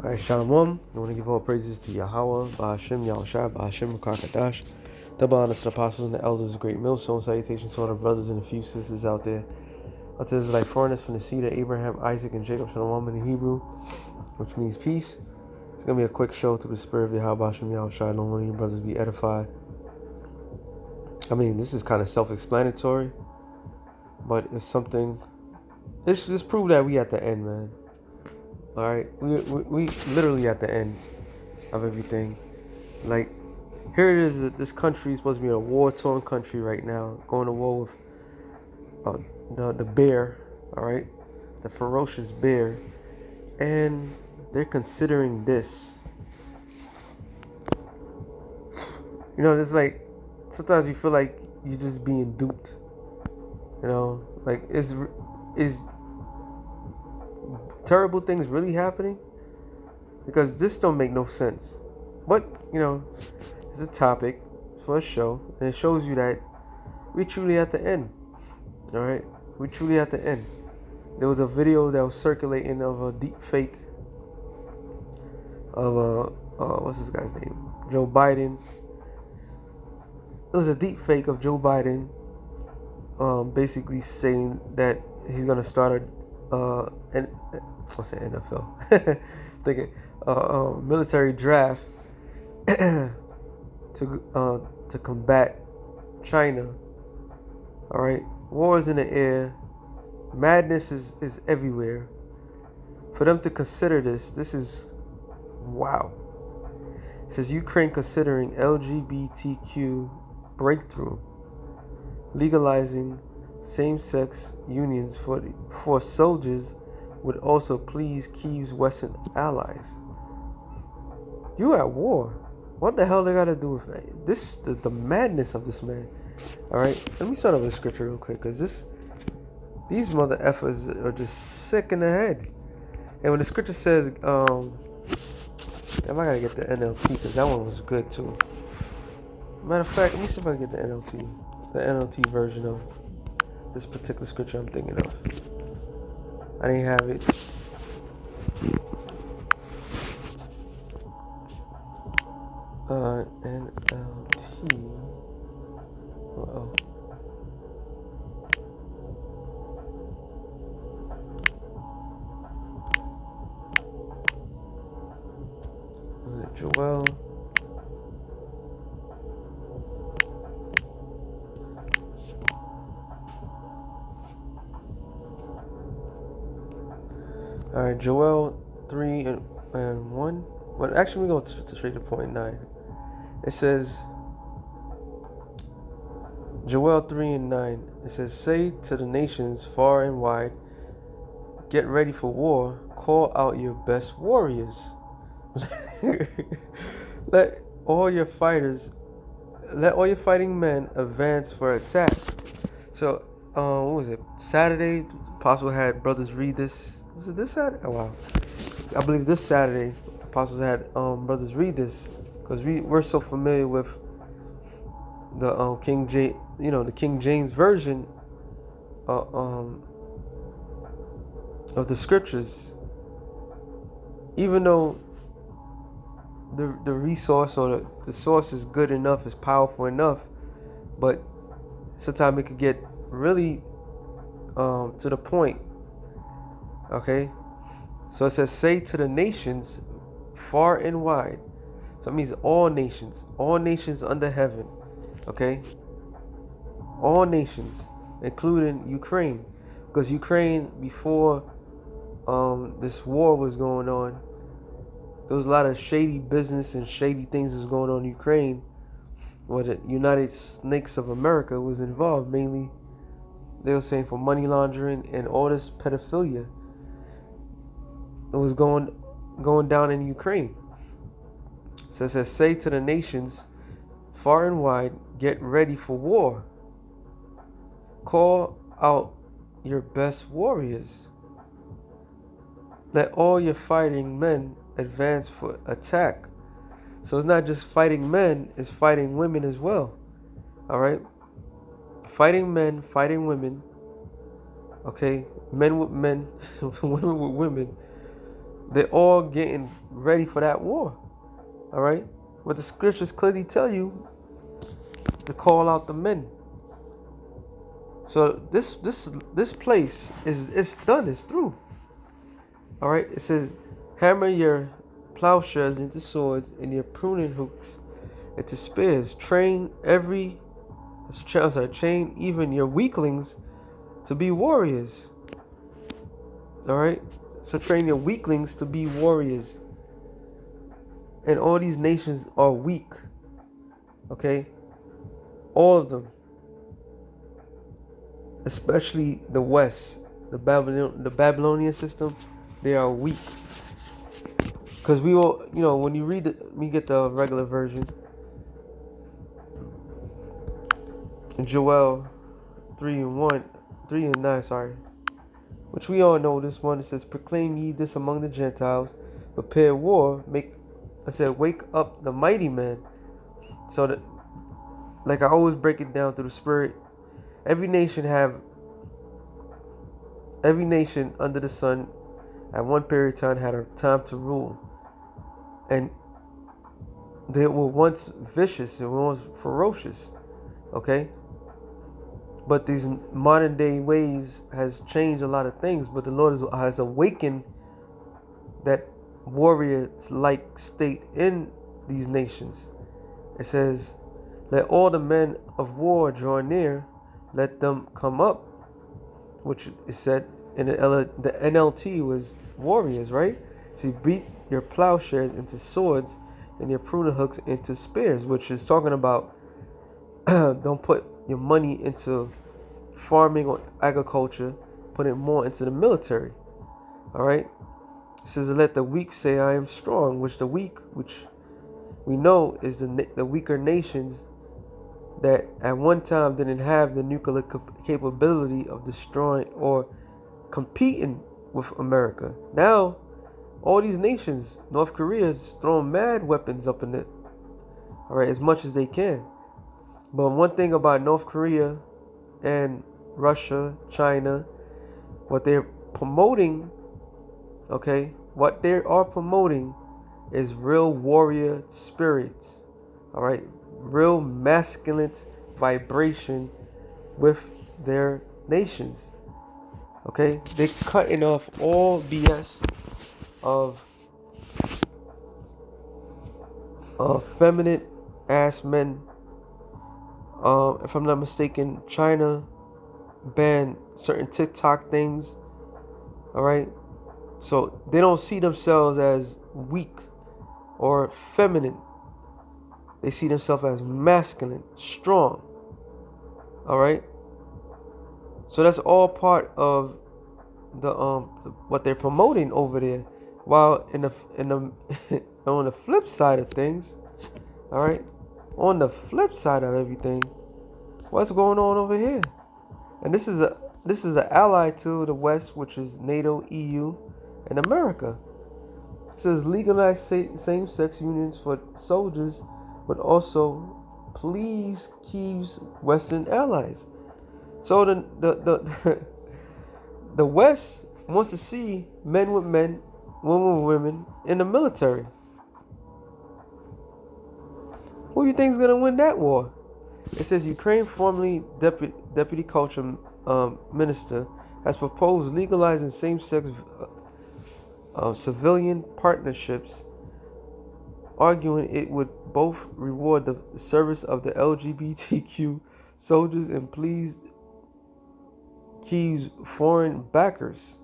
Alright, Shalom. I want to give all praises to Yahweh, Ba'ashem, Yahushua, Ba'ashem, Rakakadash. Double honor to the apostles and the elders of Great Millstone. Salutations to all the brothers and a few sisters out there. Unto the Israelite foreigners from the seed of Abraham, Isaac, and Jacob, Shalom in the Hebrew, which means peace. It's going to be a quick show through the spirit of Yahweh, Ba'ashem, Yahushua. Don't one of you brothers be edified. I mean, this is kind of self-explanatory, but it's something. Let's prove that we at the end, man. All right, we literally at the end of everything. Like, here it is. This country is supposed to be a war-torn country right now, going to war with the bear. All right, the ferocious bear, and they're considering this. You know, it's like sometimes you feel like you're just being duped. You know, like is terrible things really happening? Because this don't make no sense. But, you know, it's a topic for a show, and it shows you that we truly at the end. Alright? We truly at the end. There was a video that was circulating of a deep fake of what's this guy's name? Joe Biden. It was a deep fake of Joe Biden basically saying that he's gonna start I'll say NFL. Thinking military draft to combat China. All right, war is in the air. Madness is everywhere. For them to consider this is wow. It says Ukraine considering LGBTQ breakthrough, legalizing same-sex unions for soldiers would also please Kyiv's Western allies. You at war. What the hell they got to do with it? This the madness of this man. All right, let me start off with scripture real quick, because these mother effers are just sick in the head. And when the scripture says, I gotta get the NLT because that one was good too. Matter of fact, let me see if I can get the NLT version of this particular scripture I'm thinking of. I didn't have it. NLT. Uh-oh. Was it Joel? All right, Joel 3 and 1. Well, actually, we go straight to point 9. It says, Joel 3 and 9. It says, say to the nations far and wide, get ready for war. Call out your best warriors. Let all your fighting men advance for attack. So, what was it? Saturday, Apostle had brothers read this. Was it this Saturday? Oh wow! I believe this Saturday, Apostles had brothers read this, because we're so familiar with the the King James version of the scriptures. Even though the resource or the source is good enough, is powerful enough, but sometimes it could get really to the point. Okay, so it says, say to the nations far and wide. So it means all nations under heaven. Okay, all nations, including Ukraine, because Ukraine, before this war was going on, there was a lot of shady business and shady things was going on in Ukraine, where the United Snakes of America was involved. Mainly, they were saying for money laundering and all this pedophilia. It was going down in Ukraine. So it says, say to the nations far and wide, get ready for war. Call out your best warriors. Let all your fighting men advance for attack. So it's not just fighting men, it's fighting women as well. All right? Fighting men, fighting women. Okay? Men with men, women with women. They're all getting ready for that war. All right? But the scriptures clearly tell you to call out the men. So this place is it's done. It's through. All right. It says, hammer your plowshares into swords and your pruning hooks into spears. Train even your weaklings to be warriors. All right. So train your weaklings to be warriors. And all these nations are weak. Okay. All of them. Especially the West, the Babylonian system, they are weak. Because we all, when you read it, we get the regular version. Joel 3:9, which we all know this one. It says, proclaim ye this among the Gentiles, prepare war, wake up the mighty man. So that, like I always break it down through the spirit, every nation under the sun at one period of time had a time to rule. And they were once vicious and once ferocious. Okay? But these modern day ways has changed a lot of things. But the Lord has awakened that warrior-like state in these nations. It says, let all the men of war draw near, let them come up. Which is said in the NLT was warriors, right? So you beat your plowshares into swords and your pruning hooks into spears, which is talking about don't put your money into farming or agriculture, put it more into the military. All right. It says, let the weak say I am strong, which we know is the weaker nations that at one time didn't have the nuclear capability of destroying or competing with America. Now, all these nations, North Korea is throwing mad weapons up in it, all right, as much as they can. But one thing about North Korea and Russia, China, what they're promoting, what they are promoting is real warrior spirits, all right, real masculine vibration with their nations. Okay, they're cutting off all BS of feminine ass men. If I'm not mistaken, China banned certain TikTok things. All right, so they don't see themselves as weak or feminine. They see themselves as masculine, strong. All right. So that's all part of the what they're promoting over there. While on the flip side of things, all right, on the flip side of everything, what's going on over here? And this is an ally to the West, which is NATO, EU, and America. It says legalize same-sex unions for soldiers, but also please Kiev's Western allies. So the West wants to see men with men, women with women in the military. Who do you think is going to win that war? It says Ukraine formerly deputy culture minister has proposed legalizing same-sex civilian partnerships, arguing it would both reward the service of the LGBTQ soldiers and please Kiev's foreign backers.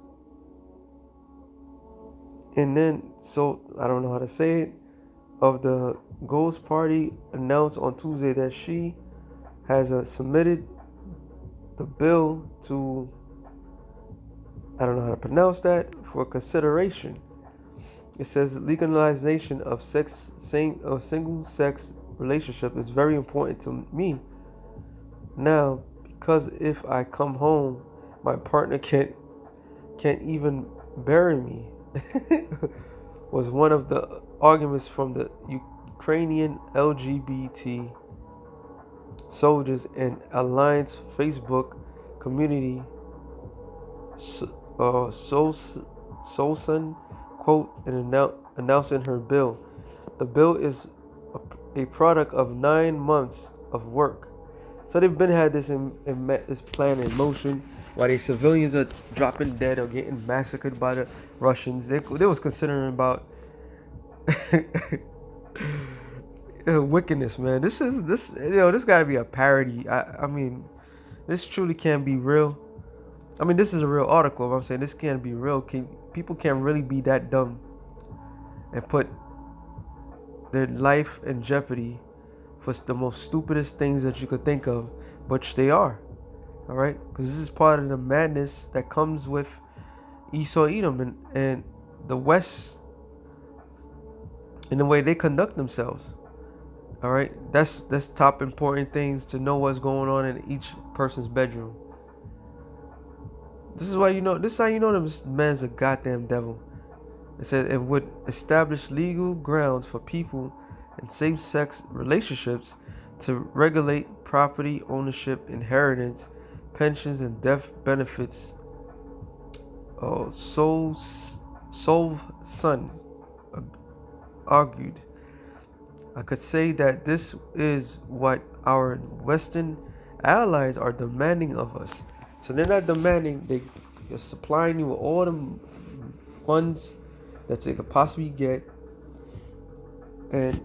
And then, so I don't know how to say it, of the Ghost Party announced on Tuesday that she has submitted the bill to, I don't know how to pronounce that, for consideration. It says legalization of single-sex relationship is very important to me. Now, because if I come home, my partner can't even bury me, was one of the arguments from the Ukrainian LGBT soldiers and Alliance Facebook community. Solson quote, in announcing her bill. The bill is a product of 9 months of work. So they've been had this plan in motion while the civilians are dropping dead or getting massacred by the Russians. They was considering about wickedness, man. This gotta be a parody. I mean, this truly can't be real. I mean, this is a real article. I'm saying this can't be real. People can't really be that dumb and put their life in jeopardy for the most stupidest things that you could think of, which they are. All right, because this is part of the madness that comes with Esau Edom and the West in the way they conduct themselves. All right, that's top important things to know what's going on in each person's bedroom. This is why this is how you know this man's a goddamn devil. It says it would establish legal grounds for people in same-sex relationships to regulate property ownership, inheritance, pensions, and death benefits. Son argued. I could say that this is what our Western allies are demanding of us. So they're not demanding, they're supplying you with all the funds that they could possibly get, and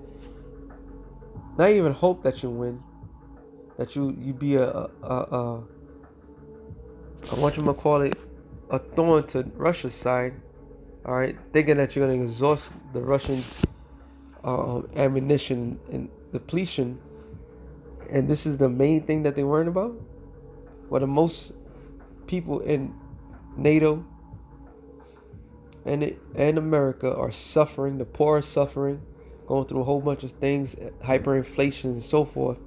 not even hope that you win, that you be a whatchamacallit, a thorn to Russia's side. All right, thinking that you're gonna exhaust the Russians' ammunition and depletion, and this is the main thing that they're worrying about. Well, the most people in NATO and America are suffering. The poor are suffering, going through a whole bunch of things, hyperinflation and so forth.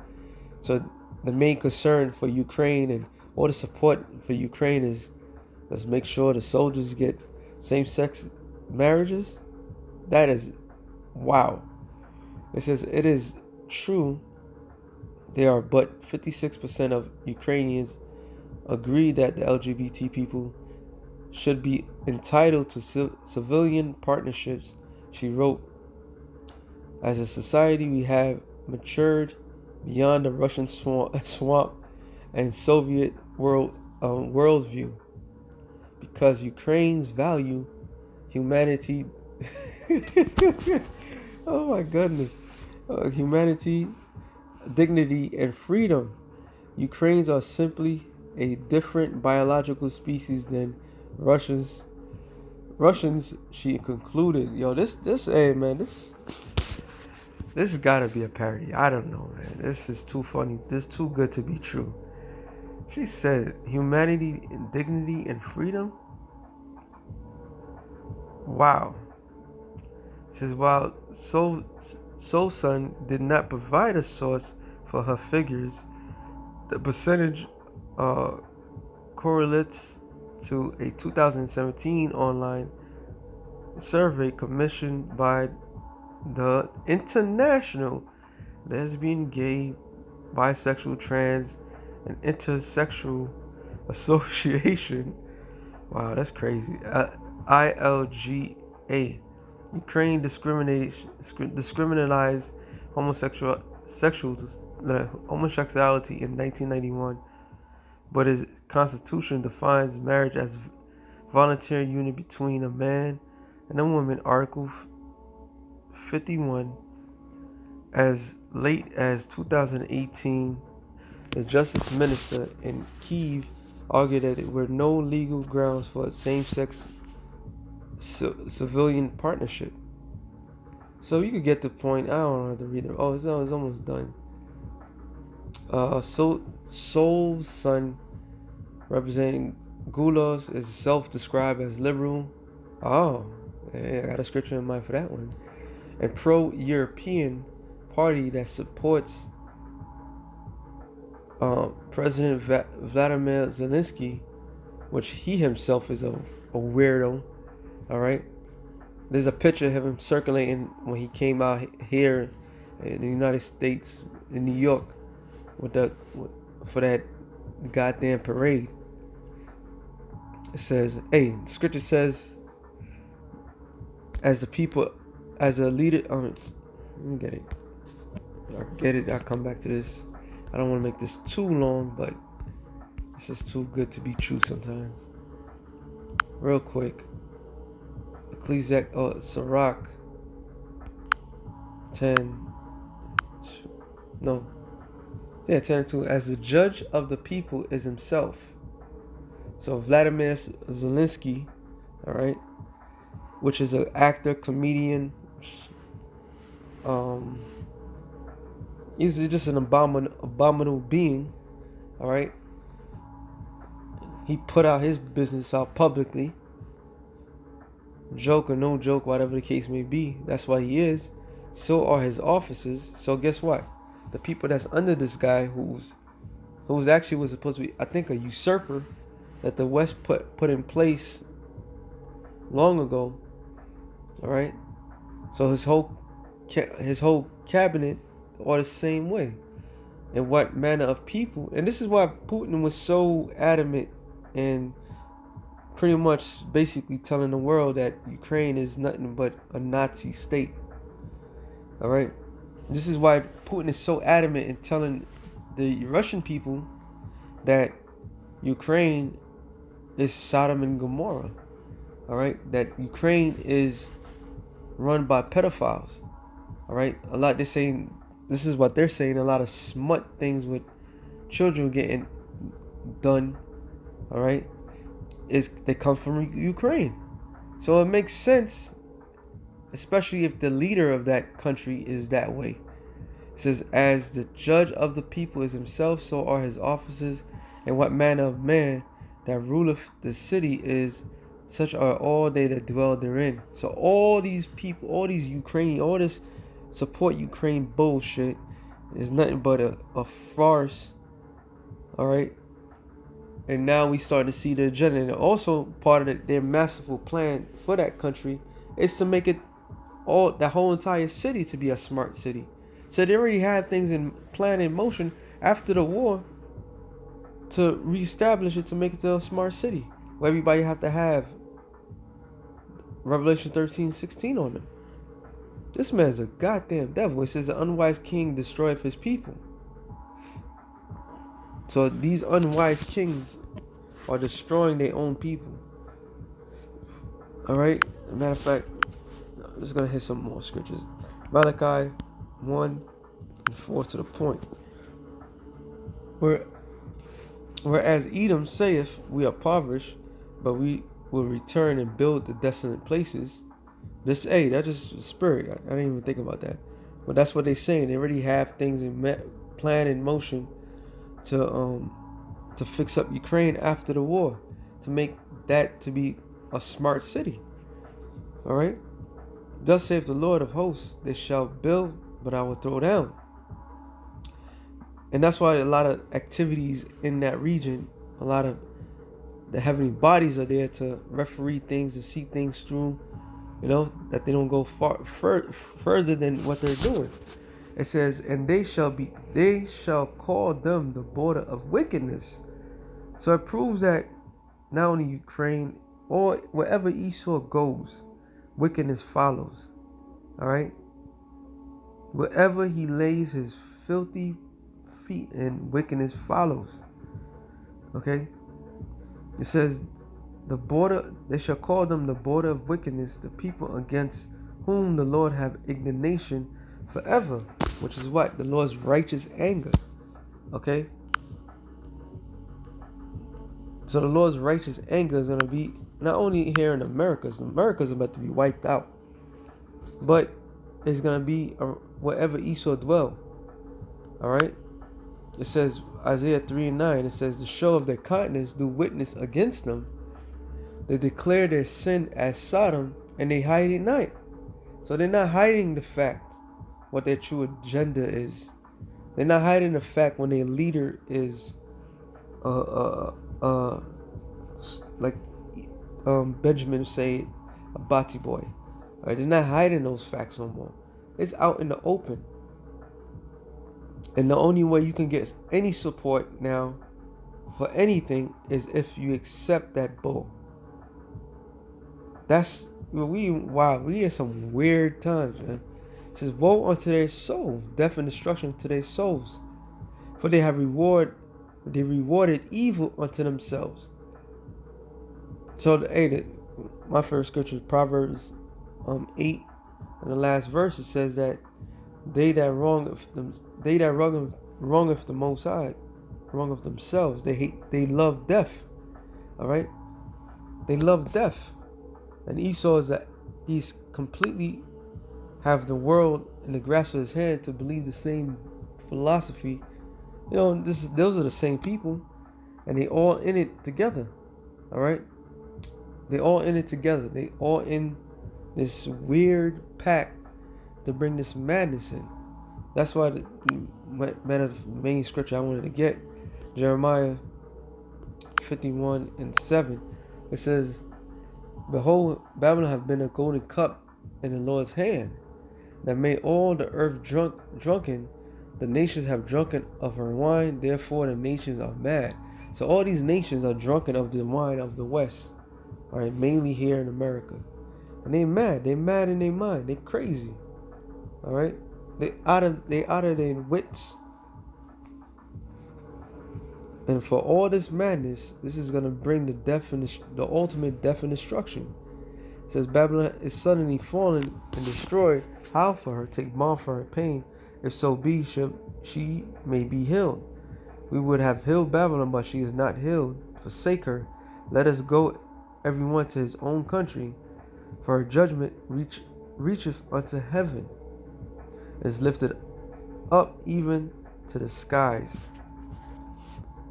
So the main concern for Ukraine and all the support for Ukraine is, let's make sure the soldiers get same-sex marriages. That is, wow. It says it is true. There are but 56% of Ukrainians agree that the LGBT people should be entitled to civilian partnerships. She wrote, as a society we have matured beyond the Russian swamp and Soviet worldview, because Ukrainians value humanity. Oh my goodness. Humanity, dignity, and freedom. Ukrainians are simply a different biological species than Russians, she concluded. Yo, hey man, this gotta be a parody. I don't know, man. This is too funny. This is too good to be true. She said, humanity, dignity, and freedom. Wow. Says, while Son did not provide a source for her figures, the percentage correlates to a 2017 online survey commissioned by the International Lesbian, Gay, Bisexual, Trans, and Intersexual Association. Wow, that's crazy. ILGA. Ukraine discriminalized homosexuality in 1991, but its constitution defines marriage as voluntary union between a man and a woman. Article 51. As late as 2018, the justice minister in Kyiv argued that there were no legal grounds for same-sex civilian partnership. So you could get the point. I don't have to read it. Oh, it's almost done. Soul Son, representing Gulos, is self-described as liberal. Oh, I got a scripture in mind for that one. And pro-European party that supports President Vladimir Zelensky, which he himself is a weirdo. All right, there's a picture of him circulating when he came out here in the United States, in New York, for that goddamn parade. It says, hey, the scripture says, as the people, as a leader. Let me get it. I get it. I'll come back to this. I don't want to make this too long, but this is too good to be true sometimes. Real quick. Sirach 10. 10 and 2. As the judge of the people is himself. So Vladimir Zelensky, all right, which is an actor, comedian. He's just an abominable being, all right. He put out his business out publicly. Joke or no joke, whatever the case may be, that's why he is. So are his officers. So guess what? The people that's under this guy, who's actually was supposed to be, I think, a usurper that the West put in place long ago. All right. So his whole cabinet are the same way. And what manner of people? And this is why Putin was so adamant and pretty much basically telling the world that Ukraine is nothing but a Nazi state. All right. This is why Putin is so adamant in telling the Russian people that Ukraine is Sodom and Gomorrah. All right. That Ukraine is run by pedophiles. All right. This is what they're saying. A lot of smut things with children getting done. All right. They come from Ukraine. So it makes sense, especially if the leader of that country is that way. It says, as the judge of the people is himself, so are his officers, and what manner of man that ruleth the city is, such are all they that dwell therein. So all these people, all these Ukrainian, all this support Ukraine bullshit is nothing but a farce. All right. And now we starting to see the agenda. And also part of their masterful plan for that country is to make it that whole entire city to be a smart city. So they already have things in plan in motion after the war to reestablish it, to make it to a smart city where everybody have to have Revelation 13:16 on them. This man's a goddamn devil. It says the unwise king destroyeth his people. So these unwise kings are destroying their own people. All right. As a matter of fact, I'm just gonna hit some more scriptures. Malachi 1:4 to the point. Whereas Edom saith, we are impoverished, but we will return and build the desolate places. That's just spirit. I didn't even think about that. But that's what they're saying. They already have things plan in motion to fix up Ukraine after the war, to make that to be a smart city. All right. Thus saith the Lord of hosts, they shall build, but I will throw down. And that's why a lot of activities in that region, a lot of the heavenly bodies are there to referee things and see things through, that they don't go further than what they're doing. It says, and they shall call them the border of wickedness. So it proves that not only Ukraine or wherever Esau goes, wickedness follows. All right. Wherever he lays his filthy feet in, wickedness follows. Okay. It says they shall call them the border of wickedness, the people against whom the Lord have indignation forever, which is what? The Lord's righteous anger. Okay? So the Lord's righteous anger is going to be not only here in America's about to be wiped out, but it's going to be wherever Esau dwell. All right? It says, Isaiah 3:9, it says, the show of their kindness do witness against them. They declare their sin as Sodom, and they hide it not. So they're not hiding the fact what their true agenda is. They're not hiding the fact when their leader is like Benjamin said, a bati boy. All right, they're not hiding those facts no more. It's out in the open. And the only way you can get any support now for anything is if you accept that bull. That's we in some weird times, man. It says, woe unto their soul, death and destruction to their souls, for they rewarded evil unto themselves. So my first scripture is Proverbs 8, and the last verse it says that they that wrongeth the Most High, wrongeth themselves. They love death. All right, they love death, and Esau is that he's completely have the world in the grasp of his hand to believe the same philosophy. Those are the same people, and they all in it together. All right, they all in it together. They all in this weird pact to bring this madness in. That's why the main scripture I wanted to get, Jeremiah 51:7. It says, behold, Babylon have been a golden cup in the Lord's hand, that made all the earth drunken. The nations have drunken of her wine, therefore the nations are mad. So all these nations are drunken of the wine of the West. All right, mainly here in America. And they mad in their mind. They crazy. All right, they out of their wits. And for all this madness, this is gonna bring the ultimate death and destruction. It says Babylon is suddenly fallen and destroyed. How for her? Take balm for her pain. If so be, she may be healed. We would have healed Babylon, but she is not healed. Forsake her. Let us go, everyone to his own country. For her judgment reacheth unto heaven, is lifted up even to the skies.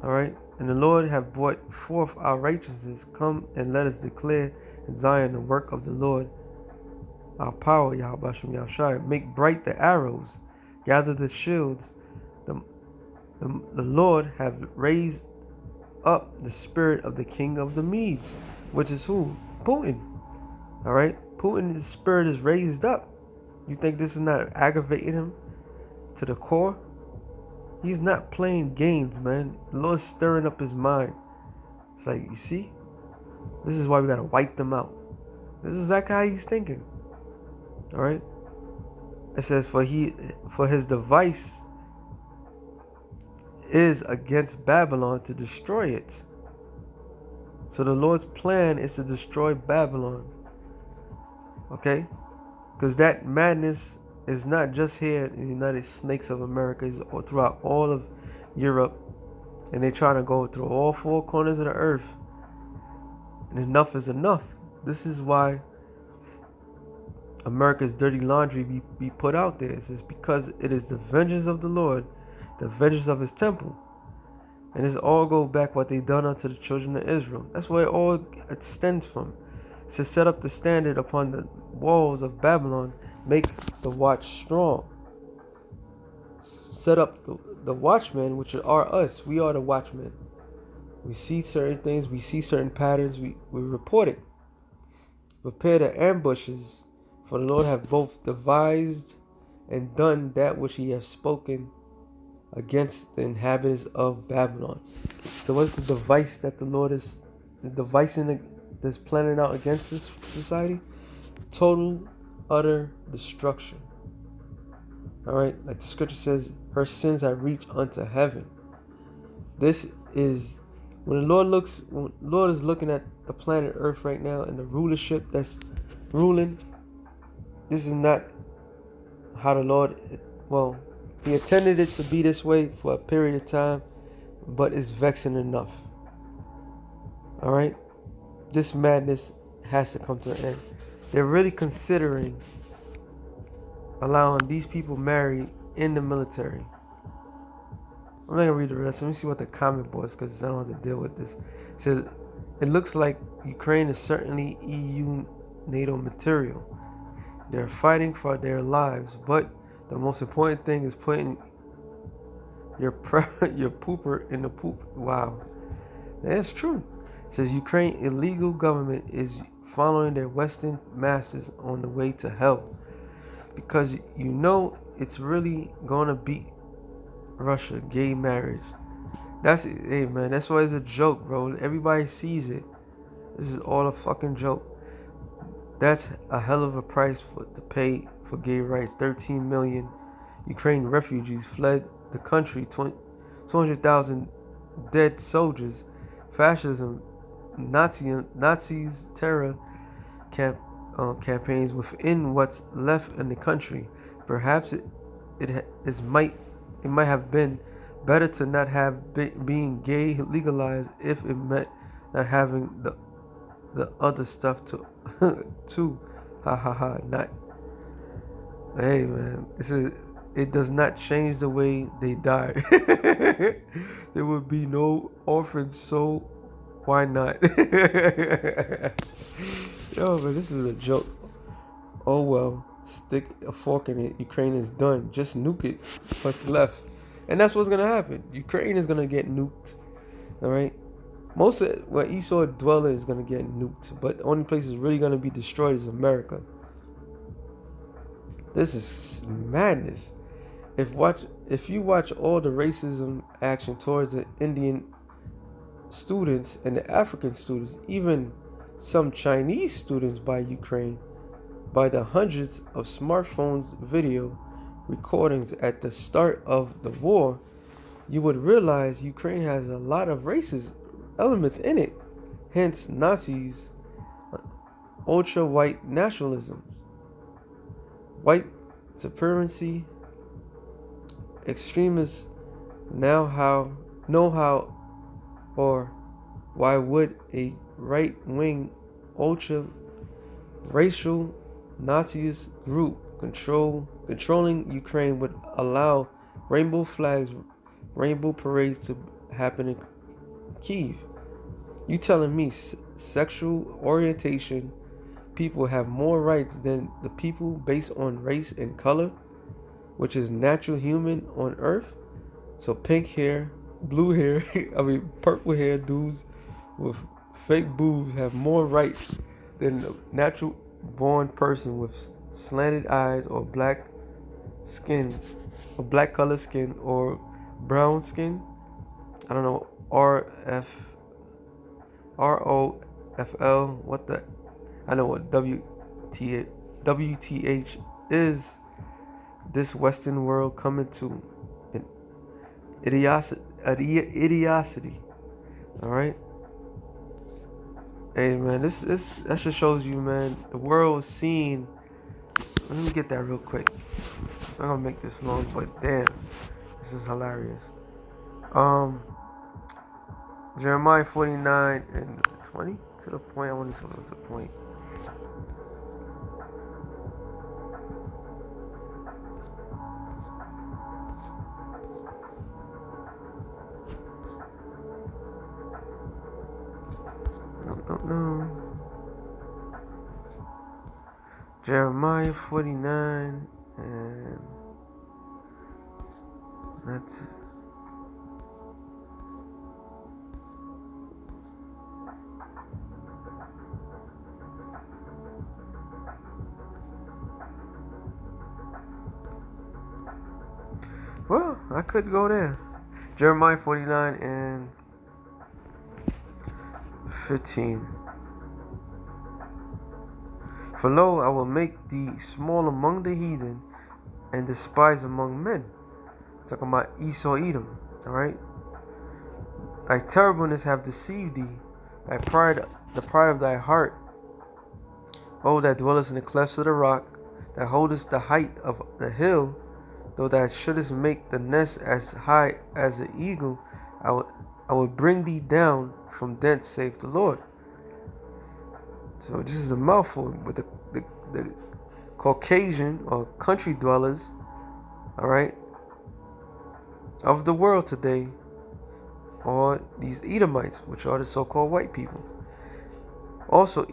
All right, and the Lord have brought forth our righteousness. Come and let us declare in Zion the work of the Lord. Our power, Yahweh Shem Yahshai. Make bright the arrows, gather the shields. The Lord have raised up the spirit of the king of the Medes, which is who? Putin. All right, Putin's spirit is raised up. You think this is not aggravating him to the core? He's not playing games, man. The Lord's stirring up his mind. It's like, you see, this is why we gotta wipe them out. This is exactly how he's thinking. All right. It says, for his device is against Babylon to destroy it. So the Lord's plan is to destroy Babylon. Okay, because that madness is not just here in the United Snakes of America, it's throughout all of Europe, and they're trying to go through all four corners of the earth. And enough is enough. This is why America's dirty laundry be put out there. It's because it is the vengeance of the Lord, the vengeance of his temple. And this all go back what they done unto the children of Israel. That's where it all extends from. It's to set up the standard upon the walls of Babylon, make the watch strong. Set up the watchmen, which are us. We are the watchmen. We see certain things, we see certain patterns, we report it. Prepare the ambushes, for the Lord have both devised and done that which he has spoken against the inhabitants of Babylon. So what's the device that the Lord is devising, this planning out against this society? Total, utter destruction. All right, like the scripture says, her sins have reached unto heaven. This is when the Lord is looking at the planet Earth right now and the rulership that's ruling. This is not how the Lord, well, he intended it to be this way for a period of time, but it's vexing enough. All right, this madness has to come to an end. They're really considering allowing these people married in the military. I'm not gonna read the rest. Let me see what the comment was, because I don't have to deal with this. It says, it looks like Ukraine is certainly EU NATO material. They're fighting for their lives, but the most important thing is putting your pooper in the poop. Wow, that's true. It says Ukraine illegal government is following their Western masters on the way to hell, because you know it's really gonna beat Russia. Gay marriage. That's it. Hey man, that's why it's a joke, bro. Everybody sees it. This is all a fucking joke. That's a hell of a price to pay for gay rights. 13 million Ukrainian refugees fled the country. 200,000 dead soldiers. Fascism, Nazis, terror campaigns within what's left in the country. Perhaps it might have been better to not have being gay legalized if it meant not having the other stuff to too. Ha ha ha. Not. Hey man, it does not change the way they die. There would be no orphans, so why not? Yo, but this is a joke. Oh well, stick a fork in it. Ukraine is done. Just nuke it. What's left? And that's what's gonna happen. Ukraine is gonna get nuked. All right. Most of where Esau dweller is gonna get nuked, but the only place is really gonna be destroyed is America. This is madness. If you watch all the racism action towards the Indian students and the African students, even some Chinese students by Ukraine, by the hundreds of smartphones video recordings at the start of the war, you would realize Ukraine has a lot of racist elements in it. Hence Nazis, ultra-white nationalism, white supremacy, extremists know how or why would a right-wing ultra-racial Nazis group controlling Ukraine would allow rainbow flags, rainbow parades to happen in Kyiv? You telling me sexual orientation people have more rights than the people based on race and color, which is natural human on earth? So pink hair, blue hair, purple hair dudes with fake boobs have more rights than a natural born person with slanted eyes or black skin, or black color skin, or brown skin. I don't know, ROFL, what the, I know what WTH is. This Western world coming to an idiocity. All right. Hey man, this that just shows you, man. The world is seeing. Let me get that real quick. I'm gonna make this long, but damn, this is hilarious. Jeremiah 49 and 20 to the point. I want to see what's the point. No. Jeremiah 49 and that's well, I could go there. Jeremiah 49 and 15. For lo, I will make thee small among the heathen and despised among men. Talking about Esau, Edom. Alright? Thy terribleness have deceived thee, the pride of thy heart. O that dwellest in the clefts of the rock, that holdest the height of the hill, though thou shouldest make the nest as high as the eagle, I will bring thee down from thence, saith the Lord. So this is a mouthful with the Caucasian or country dwellers, all right, of the world today, or these Edomites, which are the so-called white people. Also,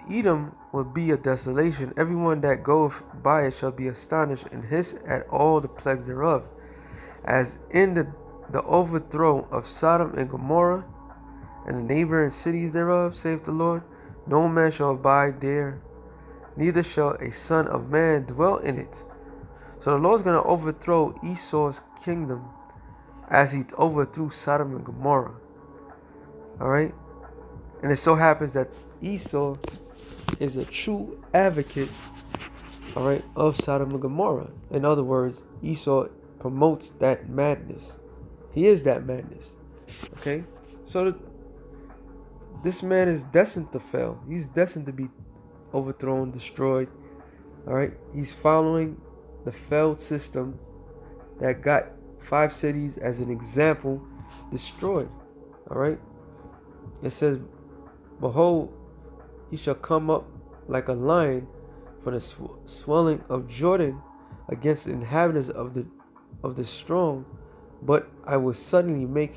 Edom will be a desolation. Everyone that goeth by it shall be astonished and hiss at all the plagues thereof, as in the overthrow of Sodom and Gomorrah, and the neighboring cities thereof, saith the Lord. No man shall abide there, neither shall a son of man dwell in it. So the Lord's going to overthrow Esau's kingdom as he overthrew Sodom and Gomorrah. Alright? And it so happens that Esau is a true advocate, all right, of Sodom and Gomorrah. In other words, Esau promotes that madness. He is that madness. Okay? So this man is destined to fail. He's destined to be overthrown, destroyed. All right? He's following the failed system that got 5 cities as an example destroyed. All right? It says, behold, he shall come up like a lion from the swelling of Jordan against the inhabitants of the strong, but I will suddenly make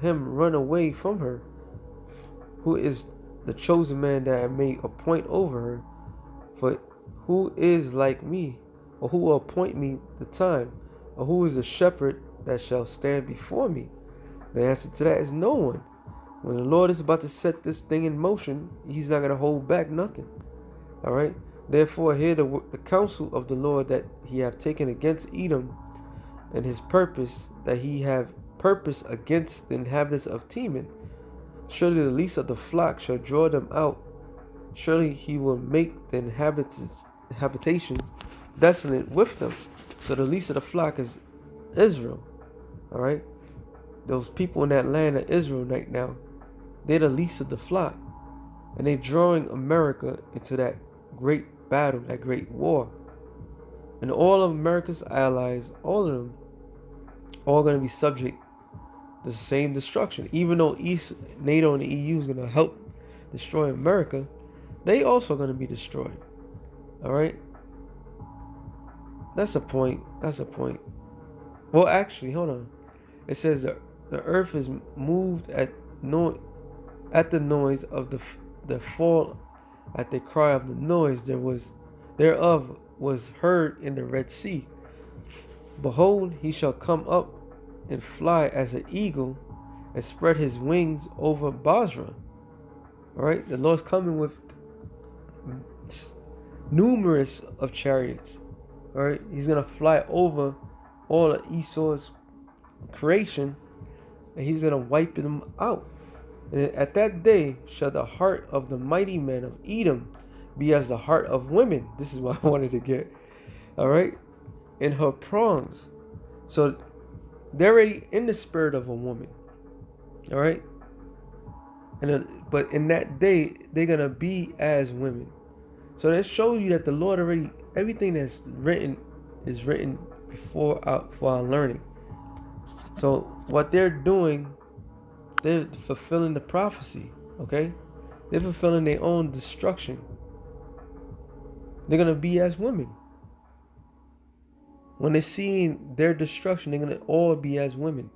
him run away from her, who is the chosen man that I may appoint over her. For who is like me, or who will appoint me the time, or who is the shepherd that shall stand before me? The answer to that is no one. When the Lord is about to set this thing in motion, he's not going to hold back nothing. All right? Therefore, hear the counsel of the Lord that he have taken against Edom, and his purpose that he have purpose against the inhabitants of Teman. Surely the least of the flock shall draw them out. Surely he will make the habitations desolate with them. So the least of the flock is Israel. All right? Those people in that land of Israel right now, they're the least of the flock. And they're drawing America into that great battle, that great war. And all of America's allies, all of them, all going to be subject to the same destruction. Even though NATO and the EU is going to help destroy America, they also going to be destroyed. All right? That's a point. That's a point. Well, actually, hold on. It says the earth is moved at the noise of the fall, at the cry of the noise thereof was heard in the Red Sea. Behold, he shall come up and fly as an eagle and spread his wings over Basra. All right, the Lord's coming with numerous of chariots. All right, he's gonna fly over all of Esau's creation, and he's gonna wipe them out. And at that day shall the heart of the mighty men of Edom be as the heart of women. This is what I wanted to get. All right, in her prongs. So they're already in the spirit of a woman. All right, but in that day they're gonna be as women. So that shows you that the Lord already, everything that's written is written for our learning. So what they're doing, they're fulfilling the prophecy. Okay, they're fulfilling their own destruction. They're gonna be as women. When they're seeing their destruction, they're gonna all be as women.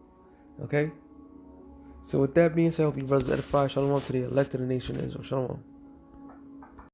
Okay. So with that being said, I hope you brothers edify. Shalom to the elect of the nation of Israel. Shalom.